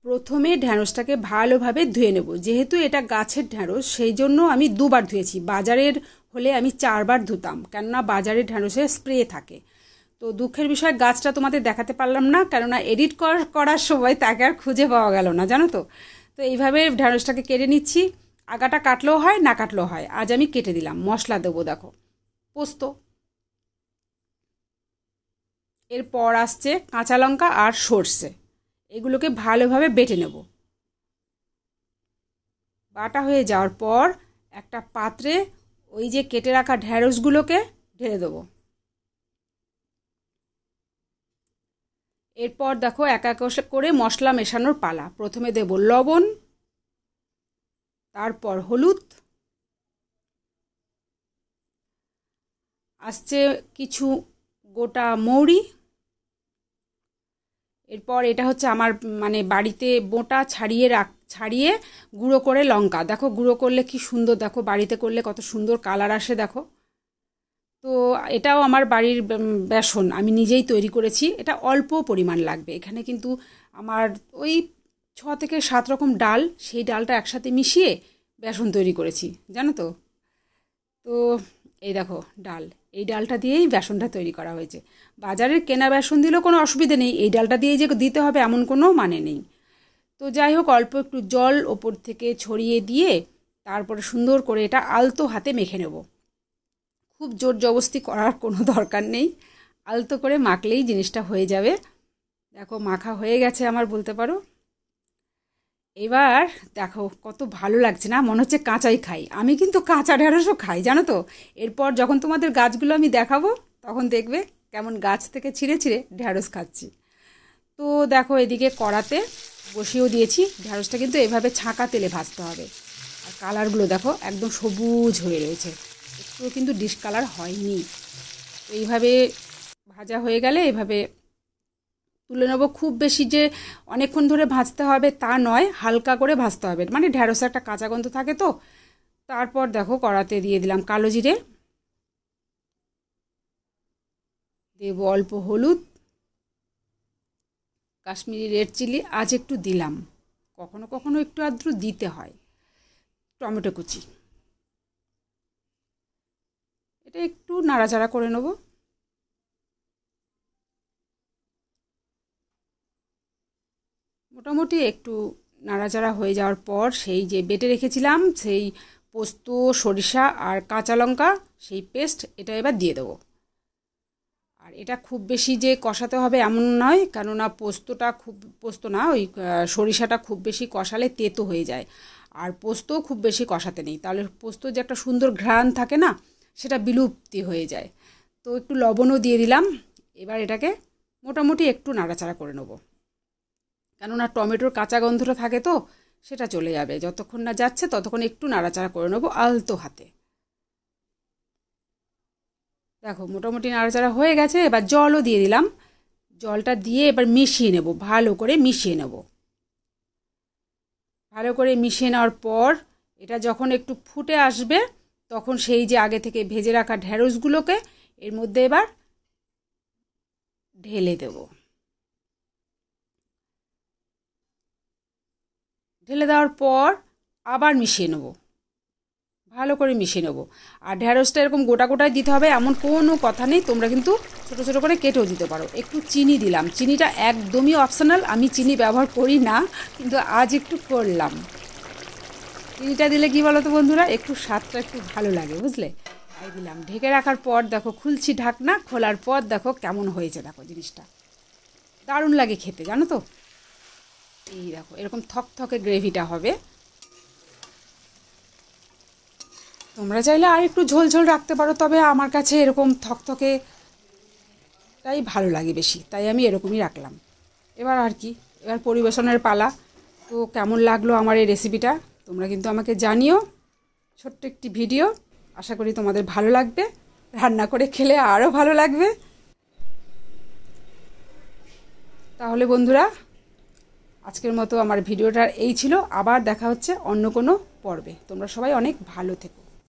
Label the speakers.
Speaker 1: প্রথমে ঢ্যাঁড়সটাকে ভালোভাবে ধুয়ে নেব। যেহেতু এটা গাছের ঢ্যাঁড়স সেই জন্য আমি দুবার ধুয়েছি। বাজারের হলে আমি 4বার ধুতাম, কেননা বাজারের ঢ্যাঁড়সে স্প্রে থাকে। তো দুঃখের বিষয় গাছটা তোমাদের দেখাতে পারলাম না, কেননা এডিট করার সময় তাকে আর খুঁজে পাওয়া গেল না, জানো তো। তো এইভাবে ঢ্যাঁড়সটাকে কেটে নিচ্ছি। আগাটা কাটলেও হয়, না কাটলেও হয়। আজ আমি কেটে দিলাম। মশলা দেবো, দেখো পোস্ত, এরপর আসছে কাঁচা লঙ্কা আর সর্ষে। এগুলোকে ভালোভাবে বেটে নেব। বাটা হয়ে যাওয়ার পর একটা পাত্রে ওই যে কেটে রাখা ঢ্যাঁড়সগুলোকে ঢেলে দেবো। এরপর দেখো এক এক করে মশলা মেশানোর পালা। প্রথমে দেব লবণ, তারপর হলুদ, আসছে কিছু গোটা মৌরি। এরপর এটা হচ্ছে আমার মানে বাড়িতে বোঁটা ছাড়িয়ে গুঁড়ো করে লঙ্কা। দেখো গুঁড়ো করলে কি সুন্দর, দেখো বাড়িতে করলে কত সুন্দর কালার আসে দেখো। তো এটাও আমার বাড়ির বেসন, আমি নিজেই তৈরি করেছি। এটা অল্প পরিমাণ লাগবে। এখানে কিন্তু আমার ওই 6 থেকে 7 রকম ডাল, সেই ডালটা একসাথে মিশিয়ে বেসন তৈরি করেছি, জানো তো। তো এই দেখো ডাল, এই ডালটা দিয়েই বেসনটা তৈরি করা হয়েছে। বাজারের কেনা বেসন দিলেও কোনো অসুবিধে নেই, এই ডালটা দিয়েই যে দিতে হবে এমন কোনো মানে নেই। তো যাই হোক, অল্প একটু জল ওপর থেকে ছড়িয়ে দিয়ে তারপরে সুন্দর করে এটা আলতো হাতে মেখে নেব। খুব জোর জবস্তি করার কোনো দরকার নেই, আলতো করে মাখলেই জিনিসটা হয়ে যাবে। দেখো মাখা হয়ে গেছে আমার, বলতে পারো। এবার দেখো কত ভালো লাগছে না, মনে হচ্ছে কাঁচাই খাই। আমি কিন্তু কাঁচা ঢেঁড়সও খাই, জানো তো। এরপর যখন তোমাদের গাছগুলো আমি দেখাবো তখন দেখবে কেমন গাছ থেকে ছিঁড়ে ছিঁড়ে ঢেঁড়স খাচ্ছি। তো দেখো এদিকে কড়াতে বসিয়েও দিয়েছি। ঢেঁড়সটা কিন্তু এভাবে ছাঁকা তেলে ভাজতে হবে। আর কালারগুলো দেখো একদম সবুজ হয়ে রয়েছে, একটুও কিন্তু ডিসকালার হয়নি। তো এইভাবে ভাজা হয়ে গেলে এভাবে তুলে নেবো। খুব বেশি যে অনেকক্ষণ ধরে ভাজতে হবে তা নয়, হালকা করে ভাজতে হবে, মানে ঢ্যাঁড়সে একটা কাঁচা গন্ধ থাকে তো। তারপর দেখো কড়াতে দিয়ে দিলাম কালো জিরে, দেবো অল্প হলুদ, কাশ্মীরি রেড চিলি আজ একটু দিলাম, কখনো কখনো একটু আধটু দিতে হয়, টমেটো কুচি। এটা একটু নাড়াচাড়া করে নেব। মোটামুটি একটু নাড়াচাড়া হয়ে যাওয়ার পর সেই যে বেটে রেখেছিলাম সেই পোস্ত, সরিষা আর কাঁচা লঙ্কা, সেই পেস্ট এটা এবার দিয়ে দেবো। আর এটা খুব বেশি যে কষাতে হবে এমন নয়, কেননা পোস্ত না, ওই সরিষাটা খুব বেশি কষালে তেতো হয়ে যায়। আর পোস্তও খুব বেশি কষাতে নেই, তাহলে পোস্তর যে একটা সুন্দর ঘ্রাণ থাকে না, সেটা বিলুপ্তি হয়ে যায়। তো একটু লবণও দিয়ে দিলাম। এবার এটাকে মোটামুটি একটু নাড়াচাড়া করে নেব, কেননা টমেটোর কাঁচা গন্ধটা থাকে তো, সেটা চলে যাবে। যতক্ষণ না যাচ্ছে ততক্ষণ একটু নাড়াচাড়া করে নেব আলতো হাতে। দেখো মোটামুটি নাড়াচাড়া হয়ে গেছে। এবার জলও দিয়ে দিলাম। জলটা দিয়ে এবার মিশিয়ে নেব, ভালো করে মিশিয়ে নেব। ভালো করে মিশিয়ে নেওয়ার পর এটা যখন একটু ফুটে আসবে তখন সেই যে আগে থেকে ভেজে রাখা ঢ্যাঁড়সগুলোকে এর মধ্যে এবার ঢেলে দেব। ঢেলে দেওয়ার পর আবার মিশিয়ে নেব, ভালো করে মিশিয়ে নেব। আর ঢ্যাঁড়সটা এরকম গোটা গোটায় দিতে হবে এমন কোনো কথা নেই, তোমরা কিন্তু ছোটো ছোটো করে কেটেও দিতে পারো। একটু চিনি দিলাম, চিনিটা একদমই অপশনাল, আমি চিনি ব্যবহার করি না, কিন্তু আজ একটু করলাম। চিনিটা দিলে কি বলো তো বন্ধুরা, একটু স্বাদটা একটু ভালো লাগে, বুঝলে। তাই দিলাম। ঢেকে রাখার পর দেখো খুলছি ঢাকনা, খোলার পর দেখো কেমন হয়েছে। দেখো জিনিসটা দারুণ লাগে খেতে, জানো তো। এই দেখো এরকম থকথকে গ্রেভিটা হবে। তোমরা চাইলে আর একটু ঝোল ঝোল রাখতে পারো, তবে আমার কাছে এরকম থকথকে তাই ভালো লাগে বেশি, তাই আমি এরকমই রাখলাম। এবার আর কি, এবার পরিবেশনের পালা। তো কেমন লাগলো আমার এই রেসিপিটা তোমরা কিন্তু আমাকে জানিও। ছোট্ট একটি ভিডিও, আশা করি তোমাদের ভালো লাগবে, রান্না করে খেলে আরও ভালো লাগবে। তাহলে বন্ধুরা আজকের মতো আমার ভিডিওটা এই ছিল। আবার দেখা হচ্ছে অন্য কোনো পর্বে। তোমরা সবাই অনেক ভালো থেকো।